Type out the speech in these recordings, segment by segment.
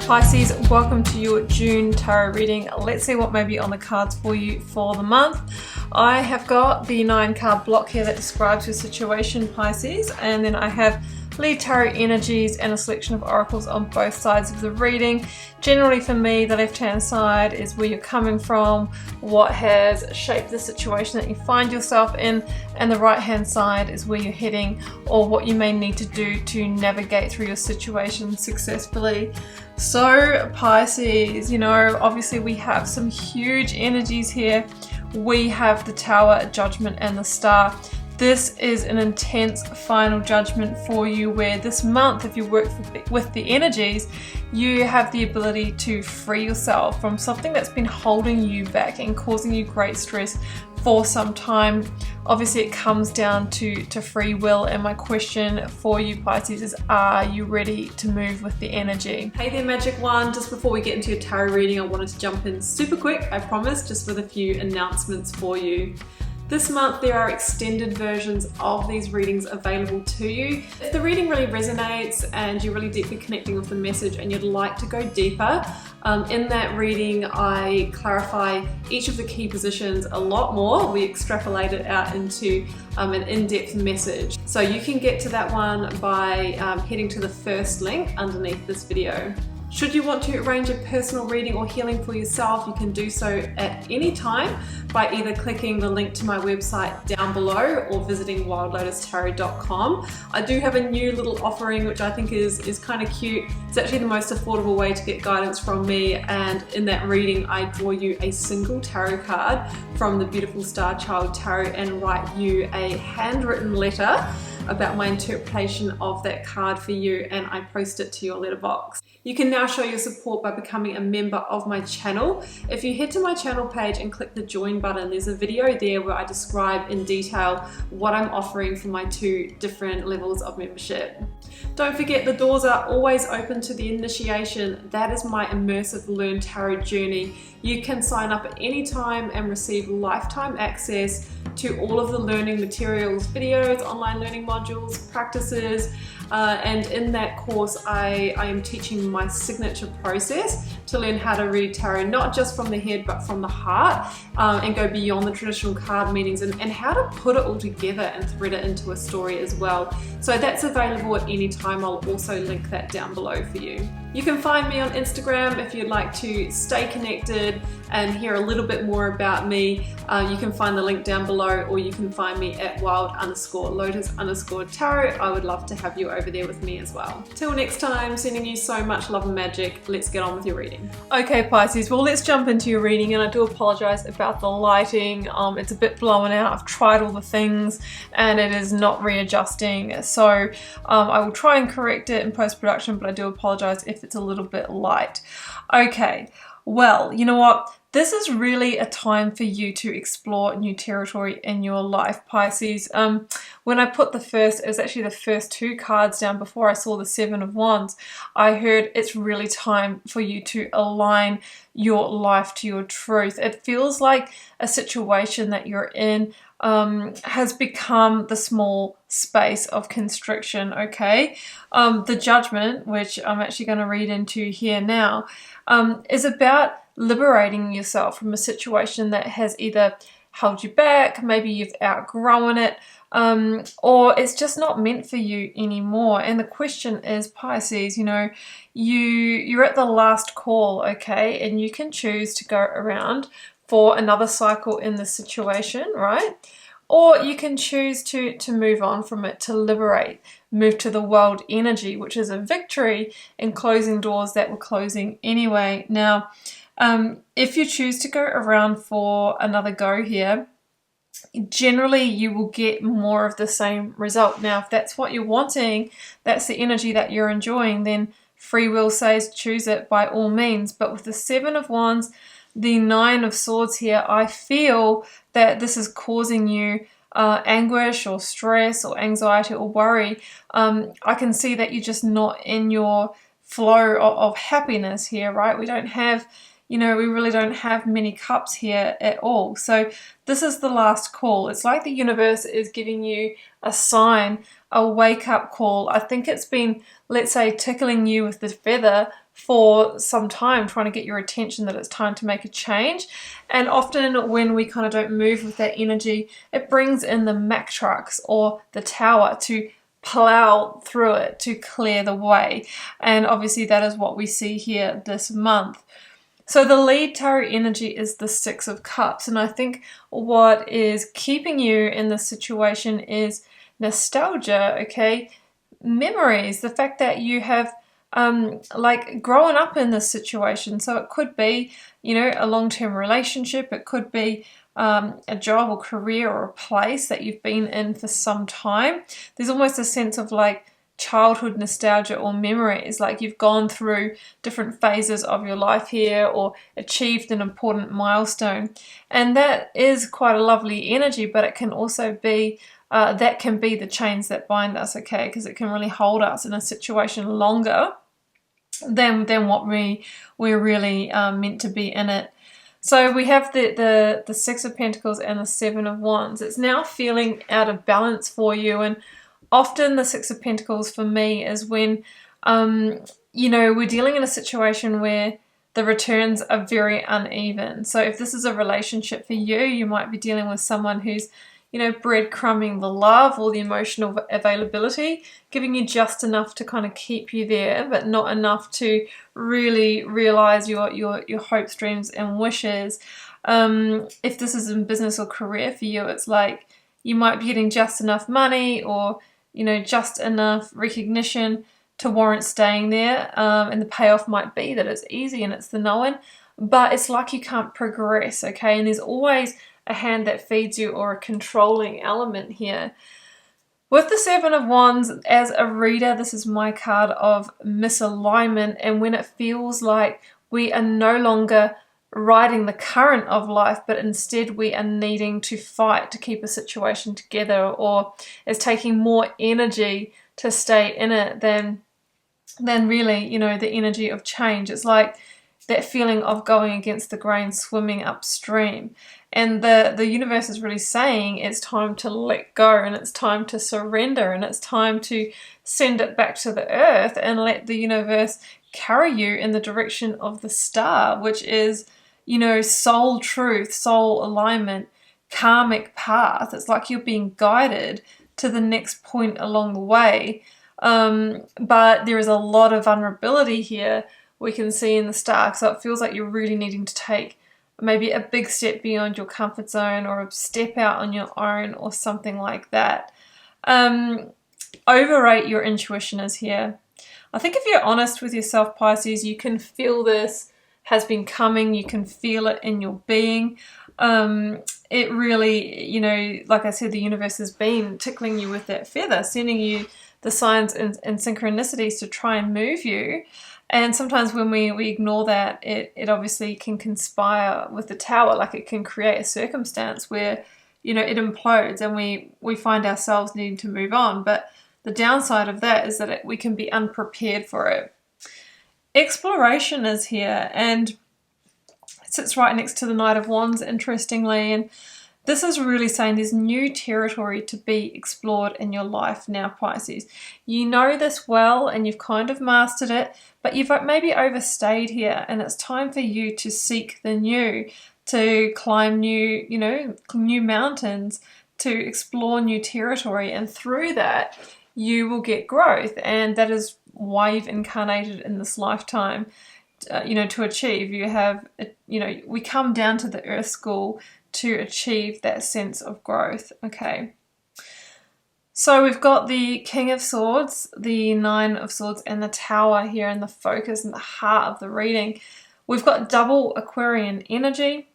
Pisces, welcome to your June tarot reading. Let's see what may be on the cards for you for the month. I have got the 9-card block here that describes your situation, Pisces, and then I have lead tarot energies and a selection of oracles on both sides of the reading. Generally for me, the left-hand side is where you're coming from, what has shaped the situation that you find yourself in, and the right-hand side is where you're heading or what you may need to do to navigate through your situation successfully. So Pisces, obviously we have some huge energies here. We have the Tower, Judgment, and the Star. This is an intense final judgment for you where this month, if you work with the energies, you have the ability to free yourself from something that's been holding you back and causing you great stress for some time. Obviously it comes down to free will, and my question for you Pisces is, are you ready to move with the energy? Hey there Magic One, just before we get into your tarot reading I wanted to jump in super quick, I promise, just with a few announcements for you. This month there are extended versions of these readings available to you. If the reading really resonates and you're really deeply connecting with the message and you'd like to go deeper, in that reading I clarify each of the key positions a lot more. We extrapolate it out into an in-depth message. So you can get to that one by heading to the first link underneath this video. Should you want to arrange a personal reading or healing for yourself, you can do so at any time by either clicking the link to my website down below or visiting wildlotustarot.com. I do have a new little offering which I think is kind of cute. It's actually the most affordable way to get guidance from me, and in that reading I draw you a single tarot card from the beautiful Star Child Tarot and write you a handwritten letter about my interpretation of that card for you, and I post it to your letterbox. You can now show your support by becoming a member of my channel. If you head to my channel page and click the join button, there's a video there where I describe in detail what I'm offering for my 2 different levels of membership. Don't forget, the doors are always open to the initiation. That is my immersive Learn Tarot journey. You can sign up at any time and receive lifetime access to all of the learning materials, videos, online learning modules, practices, and in that course I am teaching my signature process to learn how to read tarot, not just from the head but from the heart, and go beyond the traditional card meanings, and how to put it all together and thread it into a story as well. So that's available at any time. I'll also link that down below for you. You can find me on Instagram if you'd like to stay connected and hear a little bit more about me. You can find the link down below, or you can find me at wild_lotus_tarot. I would love to have you over there with me as well. Till next time, sending you so much love and magic. Let's get on with your reading. Okay Pisces, well let's jump into your reading, and I do apologize about the lighting. It's a bit blown out. I've tried all the things and it is not readjusting. So I will try and correct it in post-production, but I do apologize if it's a little bit light. Okay, well, you know what? This is really a time for you to explore new territory in your life, Pisces. When I put it was actually the first 2 cards down before I saw the 7 of Wands, I heard it's really time for you to align your life to your truth. It feels like a situation that you're in has become the small space of constriction, okay? The Judgment, which I'm actually going to read into here now, is about liberating yourself from a situation that has either held you back, maybe you've outgrown it, or it's just not meant for you anymore. And the question is, Pisces, you're at the last call, okay? And you can choose to go around for another cycle in this situation, right? Or you can choose to move on from it, to liberate, move to the world energy, which is a victory in closing doors that were closing anyway. Now, if you choose to go around for another go here, generally you will get more of the same result. Now, if that's what you're wanting, that's the energy that you're enjoying, then free will says choose it by all means. But with the 7 of Wands, the 9 of Swords here, I feel that this is causing you anguish or stress or anxiety or worry. I can see that you're just not in your flow of happiness here, right? We don't have, we really don't have many cups here at all. So this is the last call. It's like the universe is giving you a sign, a wake-up call. I think it's been, let's say, tickling you with the feather for some time, trying to get your attention that it's time to make a change. And often when we kind of don't move with that energy, it brings in the Mack trucks or the tower to plow through it, to clear the way. And obviously that is what we see here this month. So the lead tarot energy is the Six of Cups, and I think what is keeping you in this situation is nostalgia, okay? Memories, the fact that you have like growing up in this situation. So it could be, you know, a long-term relationship, it could be a job or career or a place that you've been in for some time. There's almost a sense of like childhood nostalgia or memories, like you've gone through different phases of your life here or achieved an important milestone, and that is quite a lovely energy. But it can also be that can be the chains that bind us, okay, because it can really hold us in a situation longer than what we're really meant to be in it. So we have the Six of Pentacles and the Seven of Wands. It's now feeling out of balance for you, and often the Six of Pentacles for me is when, you know, we're dealing in a situation where the returns are very uneven. So if this is a relationship for you, you might be dealing with someone who's, you know, breadcrumbing the love or the emotional availability, giving you just enough to kind of keep you there, but not enough to really realize your hopes, dreams, and wishes. If this is in business or career for you, it's like you might be getting just enough money or, you know, just enough recognition to warrant staying there, and the payoff might be that it's easy and it's the known, but it's like you can't progress, okay? And there's always a hand that feeds you or a controlling element here. With the Seven of Wands, as a reader, this is my card of misalignment, and when it feels like we are no longer riding the current of life, but instead we are needing to fight to keep a situation together, or it's taking more energy to stay in it than really, you know, the energy of change. It's like that feeling of going against the grain, swimming upstream. And the universe is really saying it's time to let go, and it's time to surrender, and it's time to send it back to the earth and let the universe carry you in the direction of the star, which is, you know, soul truth, soul alignment, karmic path. It's like you're being guided to the next point along the way. But there is a lot of vulnerability here we can see in the star. So it feels like you're really needing to take maybe a big step beyond your comfort zone, or a step out on your own, or something like that. Overrate your intuition is here. I think if you're honest with yourself, Pisces, you can feel this has been coming. You can feel it in your being. It really, you know, like I said, the universe has been tickling you with that feather, sending you the signs and synchronicities to try and move you. And sometimes when we ignore that, it obviously can conspire with the Tower. Like it can create a circumstance where, you know, it implodes and we find ourselves needing to move on. But the downside of that is that we can be unprepared for it. Exploration is here, and it sits right next to the Knight of Wands, interestingly. And this is really saying there's new territory to be explored in your life now, Pisces. You know this well and you've kind of mastered it, but you've maybe overstayed here, and it's time for you to seek the new, to climb new, you know, new mountains, to explore new territory, and through that you will get growth. And that is why you've incarnated in this lifetime, you know, to achieve. You have, you know, we come down to the earth school to achieve that sense of growth, okay? So we've got the King of Swords, the Nine of Swords, and the Tower here in the focus and the heart of the reading. We've got double Aquarian energy.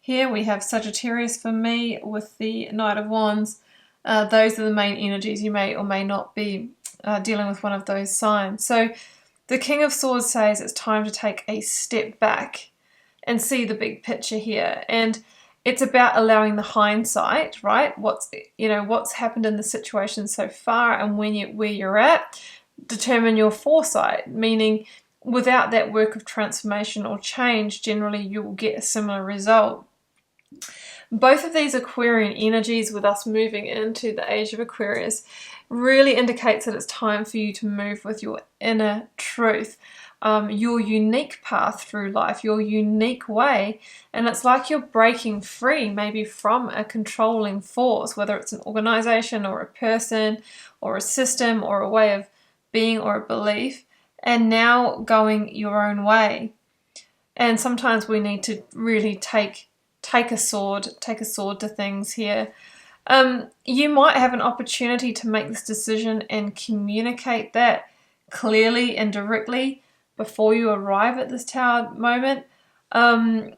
Here we have Sagittarius for me with the Knight of Wands. Those are the main energies. You may or may not be dealing with one of those signs. So the King of Swords says it's time to take a step back and see the big picture here. And it's about allowing the hindsight, right? What's happened in the situation so far, and where you're at, determine your foresight, meaning without that work of transformation or change, generally you will get a similar result. Both of these Aquarian energies, with us moving into the age of Aquarius, really indicates that it's time for you to move with your inner truth. your unique path through life, your unique way. And it's like you're breaking free maybe from a controlling force, whether it's an organization or a person or a system or a way of being or a belief, and now going your own way. And sometimes we need to really take a sword to things here. You might have an opportunity to make this decision and communicate that clearly and directly before you arrive at this tower moment. And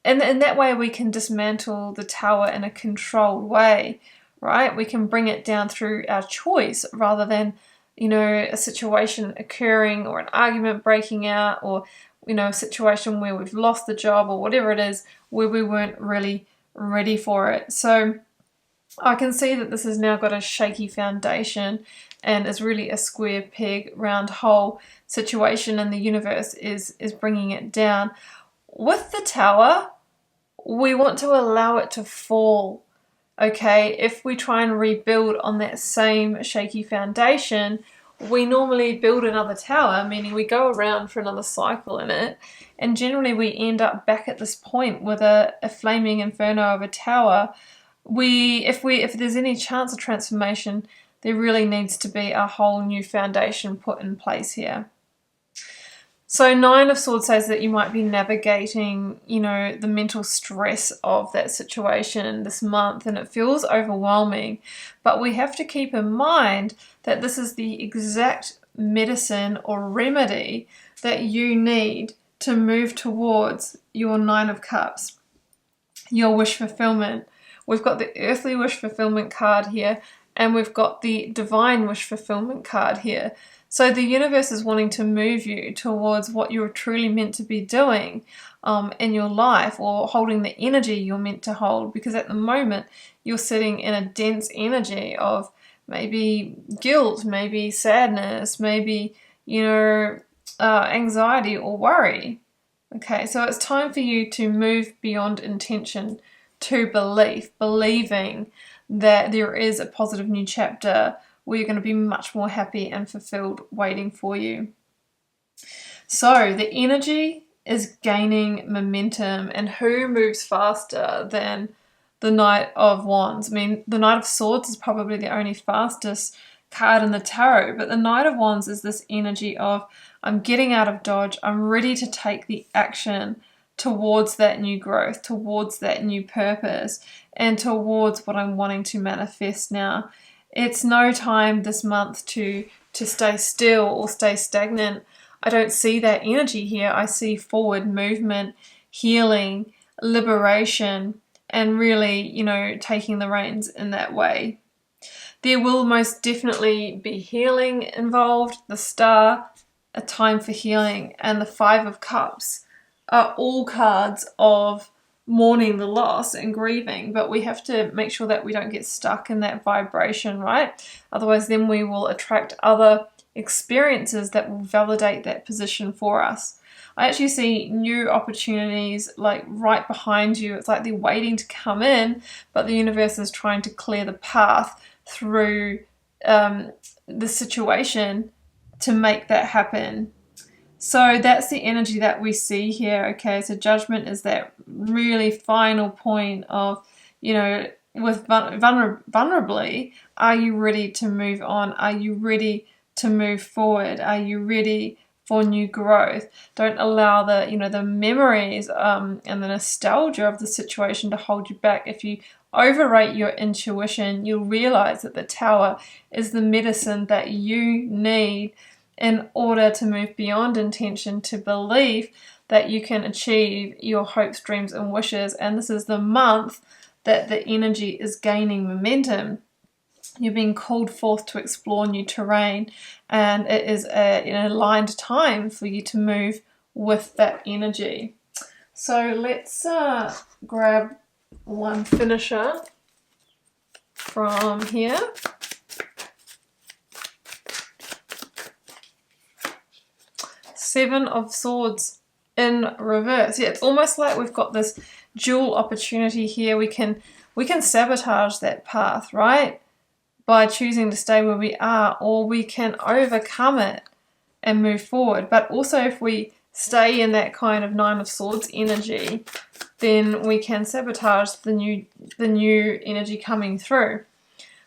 in that way we can dismantle the tower in a controlled way, right? We can bring it down through our choice rather than, you know, a situation occurring or an argument breaking out, or, you know, a situation where we've lost the job or whatever it is, where we weren't really ready for it. So I can see that this has now got a shaky foundation and is really a square peg, round hole situation, and the universe is bringing it down. With the tower, we want to allow it to fall, okay? If we try and rebuild on that same shaky foundation, we normally build another tower, meaning we go around for another cycle in it, and generally we end up back at this point with a flaming inferno of a tower. If there's any chance of transformation, there really needs to be a whole new foundation put in place here. So 9 of Swords says that you might be navigating, you know, the mental stress of that situation this month, and it feels overwhelming. But we have to keep in mind that this is the exact medicine or remedy that you need to move towards your 9 of Cups, your wish fulfillment. We've got the earthly wish fulfillment card here, and we've got the divine wish fulfillment card here. So the universe is wanting to move you towards what you're truly meant to be doing in your life, or holding the energy you're meant to hold, because at the moment you're sitting in a dense energy of maybe guilt, maybe sadness, maybe, you know, anxiety or worry. Okay, so it's time for you to move beyond intention to belief, believing that there is a positive new chapter where you're going to be much more happy and fulfilled waiting for you. So the energy is gaining momentum, and who moves faster than the Knight of Wands? I mean, the Knight of Swords is probably the only fastest card in the tarot, but the Knight of Wands is this energy of, I'm getting out of dodge, I'm ready to take the action towards that new growth, towards that new purpose, and towards what I'm wanting to manifest now. It's no time this month to stay still or stay stagnant. I don't see that energy here. I see forward movement, healing, liberation, and really, you know, taking the reins in that way. There will most definitely be healing involved. The Star, a time for healing, and the 5 of Cups are all cards of mourning the loss and grieving, but we have to make sure that we don't get stuck in that vibration, right? Otherwise then we will attract other experiences that will validate that position for us. I actually see new opportunities like right behind you. It's like they're waiting to come in, but the universe is trying to clear the path through the situation to make that happen. So that's the energy that we see here, okay? So judgment is that really final point of, you know, with vulnerably, are you ready to move on? Are you ready to move forward? Are you ready for new growth? Don't allow the, you know, the memories and the nostalgia of the situation to hold you back. If you overrate your intuition, you'll realize that the Tower is the medicine that you need in order to move beyond intention to believe that you can achieve your hopes, dreams, and wishes. And this is the month that the energy is gaining momentum. You're being called forth to explore new terrain, and it is an aligned time for you to move with that energy. So let's grab one finisher from here. Seven of Swords in reverse. Yeah, it's almost like we've got this dual opportunity here. We can sabotage that path, right? By choosing to stay where we are, or we can overcome it and move forward. But also if we stay in that kind of Nine of Swords energy, then we can sabotage the new energy coming through.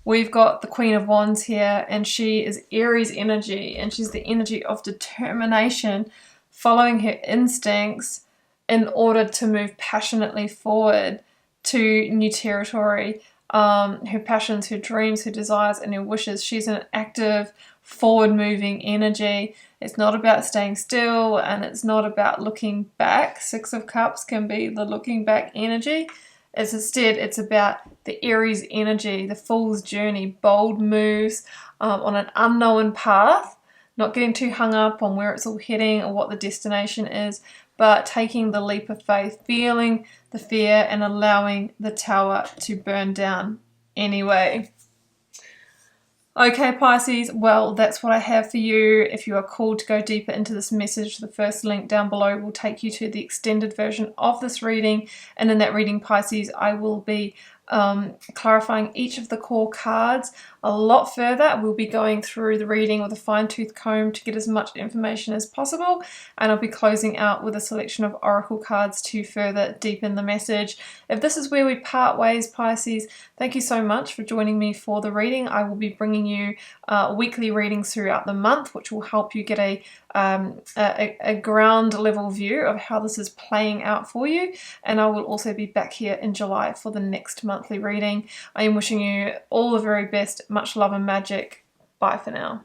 We've got the Queen of Wands here, and she is Aries energy, and she's the energy of determination, following her instincts in order to move passionately forward to new territory. Her passions, her dreams, her desires, and her wishes. She's an active, forward-moving energy. It's not about staying still, and it's not about looking back. Six of Cups can be the looking back energy. Instead, it's about the Aries energy, the Fool's journey, bold moves on an unknown path, not getting too hung up on where it's all heading or what the destination is, but taking the leap of faith, feeling the fear and allowing the tower to burn down anyway. Okay, Pisces, well, that's what I have for you. If you are called to go deeper into this message, the first link down below will take you to the extended version of this reading. And in that reading, Pisces, I will be clarifying each of the core cards a lot further. We'll be going through the reading with a fine-tooth comb to get as much information as possible, and I'll be closing out with a selection of oracle cards to further deepen the message. If this is where we part ways, Pisces, thank you so much for joining me for the reading. I will be bringing you weekly readings throughout the month, which will help you get a ground level view of how this is playing out for you. And I will also be back here in July for the next monthly reading. I am wishing you all the very best. Much love and magic. Bye for now.